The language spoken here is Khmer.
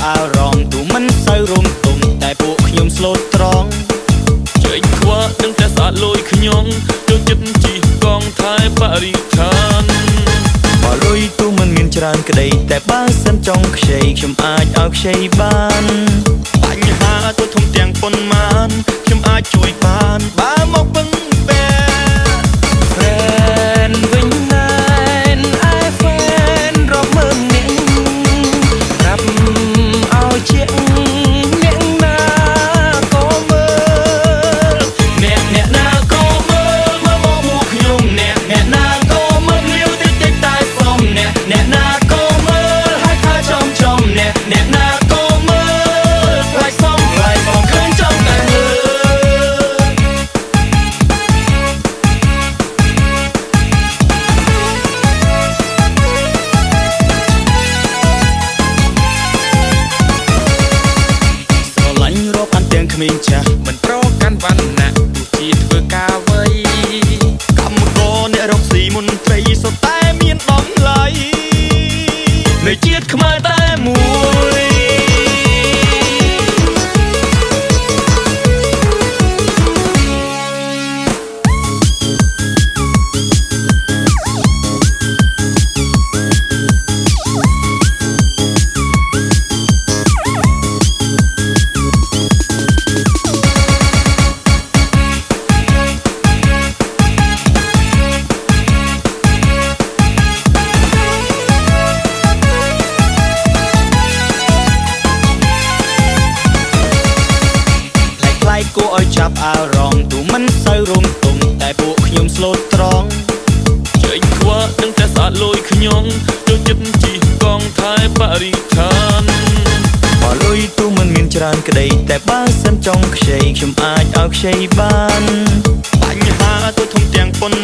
អារម្មណ៍ទូមិនសូវរំទុំតែពួកខ្ញុំស្លូតត្រង់ជើញខ្វះនឹងតែស្អាតលួយខ្ញុំចូលចិត្តជីកងថែបរិស្ថានបើលុយទូមិនមានច្រើនក្តីតែបើសិនចង់ខ្ចីខ្ញុំអាចឲ្យខ្ចីបានបញ្ហាទៅធំទាំងប៉ុន្មានខ្ញុំអាចជួយបានបើមកពឹងពេ Friend វិញណែន I friend រកមើលអ្នកប្រាប់ឲ្យជាអ្នកណាក៏មើលអ្នកណាក៏មើលមកមកខ្ញុំអ្នកណាក៏មើលលាវតិចតិចតែសុំអ្នកណាក៏មើលហើយថាចំអ្នកណាក៏មើលខ្លាចសុំឃើញចំតែមើលក្មេងចាស់មិនប្រកាន់វណ្ណៈទោះជាធ្វើការអ្វីកម្មករអ្នករកស៊ីមន្ត្រីសុទ្ធតែមានតម្លៃនៃជាតិខ្មែរតែមួយគួរឲ្យចាប់អារម្មណ៍ទូមិនសូវរំទុំតែពួកខ្ញុំស្លូតត្រង់ជើញខ្វះនឹងតែស្អាតលួយខ្ញុំចូលចិត្តជីកងថែបរិស្ថានបើលុយទូមិនមានច្រើនក្តីតែបើសិនចង់ខ្ចីខ្ញុំអាចឲ្យខ្ចីបានបញ្ហាទៅធំទាំងប៉ុន្